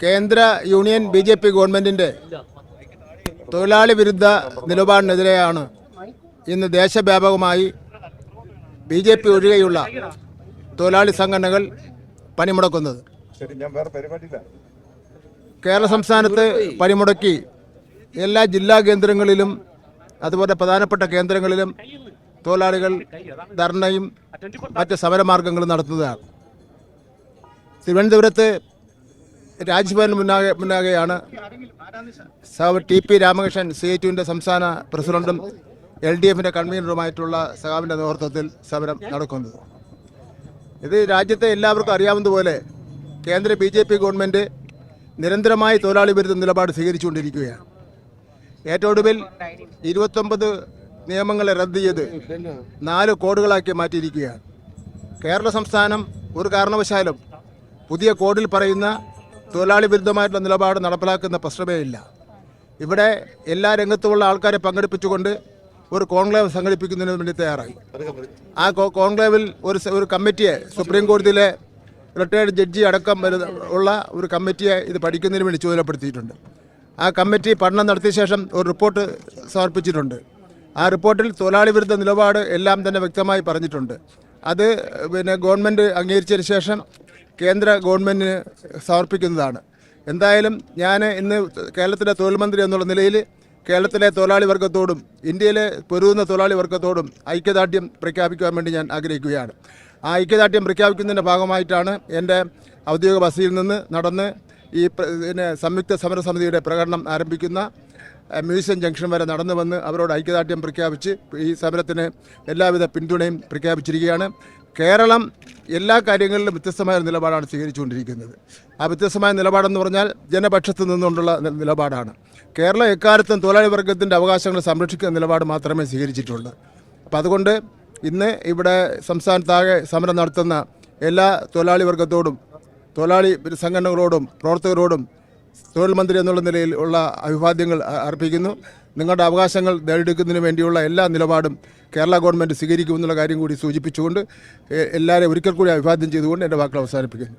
കേന്ദ്ര union BJP ഗവൺമെൻറ്റിൻ്റെ തൊഴിലാളി വിരുദ്ധ നിലപാടിനെതിരെയാണ് ഇന്ന് ദേശവ്യാപകമായി BJP ഒഴികെയുള്ള തൊഴിലാളി സംഘടനകൾ പണിമുടക്കുന്നത്. കേരള സംസ്ഥാനത്ത് പണിമുടക്കി എല്ലാ ജില്ലാ കേന്ദ്രങ്ങളിലും അതുപോലെ പ്രധാനപ്പെട്ട കേന്ദ്രങ്ങളിലും തൊഴിലാളികൾ ധർണയും മറ്റ് സമരമാർഗങ്ങളും നടത്തുന്നതാണ്. തിരുവനന്തപുരത്ത് രാജ്ഭവന് മുന്നാകെയാണ് TP രാമകൃഷ്ണൻ CITUവിൻ്റെ സംസ്ഥാന പ്രസിഡന്റും LDFിൻ്റെ കൺവീനറുമായിട്ടുള്ള സഖാവിൻ്റെ നേതൃത്വത്തിൽ സമരം നടക്കുന്നത്. ഇത് രാജ്യത്തെ എല്ലാവർക്കും അറിയാവുന്നതുപോലെ കേന്ദ്ര BJP ഗവൺമെൻറ് നിരന്തരമായി തൊഴിലാളി വിരുദ്ധ നിലപാട് സ്വീകരിച്ചുകൊണ്ടിരിക്കുകയാണ്. ഏറ്റവും ഒടുവിൽ 29 നിയമങ്ങളെ റദ്ദ് ചെയ്ത് 4 കോഡുകളാക്കി മാറ്റിയിരിക്കുകയാണ്. കേരള സംസ്ഥാനം ഒരു കാരണവശാലും പുതിയ കോഡിൽ പറയുന്ന തൊഴിലാളി വിരുദ്ധമായിട്ടുള്ള നിലപാട് നടപ്പിലാക്കുന്ന പ്രശ്നമേ ഇല്ല. ഇവിടെ എല്ലാ രംഗത്തുമുള്ള ആൾക്കാരെ പങ്കെടുപ്പിച്ചുകൊണ്ട് ഒരു കോൺക്ലേവ് സംഘടിപ്പിക്കുന്നതിന് വേണ്ടി തയ്യാറായി. ആ കോൺക്ലേവിൽ ഒരു കമ്മിറ്റിയെ, സുപ്രീം കോടതിയിലെ റിട്ടയർഡ് ജഡ്ജി അടക്കം ഉള്ള ഒരു കമ്മിറ്റിയെ ഇത് പഠിക്കുന്നതിന് വേണ്ടി ചുമതലപ്പെടുത്തിയിട്ടുണ്ട്. ആ കമ്മിറ്റി പഠനം നടത്തിയ ശേഷം ഒരു റിപ്പോർട്ട് സമർപ്പിച്ചിട്ടുണ്ട്. ആ റിപ്പോർട്ടിൽ തൊഴിലാളി വിരുദ്ധ നിലപാട് എല്ലാം തന്നെ വ്യക്തമായി പറഞ്ഞിട്ടുണ്ട്. അത് ഗവൺമെൻറ് അംഗീകരിച്ചതിന് ശേഷം കേന്ദ്ര ഗവൺമെൻറ്റിന് സമർപ്പിക്കുന്നതാണ്. എന്തായാലും ഞാൻ ഇന്ന് കേരളത്തിലെ തൊഴിൽ മന്ത്രി എന്നുള്ള നിലയിൽ കേരളത്തിലെ തൊഴിലാളി വർഗത്തോടും ഇന്ത്യയിലെ പൊരുതുന്ന തൊഴിലാളി വർഗത്തോടും ഐക്യദാർഢ്യം പ്രഖ്യാപിക്കുവാൻ വേണ്ടി ഞാൻ ആഗ്രഹിക്കുകയാണ്. ആ ഐക്യദാർഢ്യം പ്രഖ്യാപിക്കുന്നതിൻ്റെ ഭാഗമായിട്ടാണ് എൻ്റെ ഔദ്യോഗിക ബസ്സിൽ നിന്ന് നടന്ന് ഈ സംയുക്ത സമരസമിതിയുടെ പ്രകടനം ആരംഭിക്കുന്ന മ്യൂസിയം ജംഗ്ഷൻ വരെ നടന്നു വന്ന് അവരോട് ഐക്യദാർഢ്യം പ്രഖ്യാപിച്ച് ഈ സമരത്തിന് എല്ലാവിധ പിന്തുണയും പ്രഖ്യാപിച്ചിരിക്കുകയാണ്. കേരളം എല്ലാ കാര്യങ്ങളിലും വ്യത്യസ്തമായ നിലപാടാണ് സ്വീകരിച്ചുകൊണ്ടിരിക്കുന്നത്. ആ വ്യത്യസ്തമായ നിലപാടെന്ന് പറഞ്ഞാൽ ജനപക്ഷത്ത് നിന്നുകൊണ്ടുള്ള നിലപാടാണ്. കേരളം എക്കാലത്തും തൊഴിലാളി വർഗത്തിൻ്റെ അവകാശങ്ങൾ സംരക്ഷിക്കുന്ന നിലപാട് മാത്രമേ സ്വീകരിച്ചിട്ടുള്ളൂ. അപ്പോൾ അതുകൊണ്ട് ഇന്ന് ഇവിടെ സംസ്ഥാനത്താകെ സമരം നടത്തുന്ന എല്ലാ തൊഴിലാളി വർഗത്തോടും തൊഴിലാളി സംഘടനകളോടും പ്രവർത്തകരോടും തൊഴിൽ മന്ത്രി എന്നുള്ള നിലയിൽ ഉള്ള അഭിവാദ്യങ്ങൾ അർപ്പിക്കുന്നു. നിങ്ങളുടെ അവകാശങ്ങൾ നേടിയെടുക്കുന്നതിന് വേണ്ടിയുള്ള എല്ലാ നിലപാടും കേരള ഗവൺമെൻറ് സ്വീകരിക്കുമെന്നുള്ള കാര്യം കൂടി സൂചിപ്പിച്ചുകൊണ്ട് എല്ലാവരെയും ഒരിക്കൽ കൂടി അഭിവാദ്യം ചെയ്തുകൊണ്ട് എൻ്റെ വാക്കുകൾ അവസാനിപ്പിക്കുന്നു.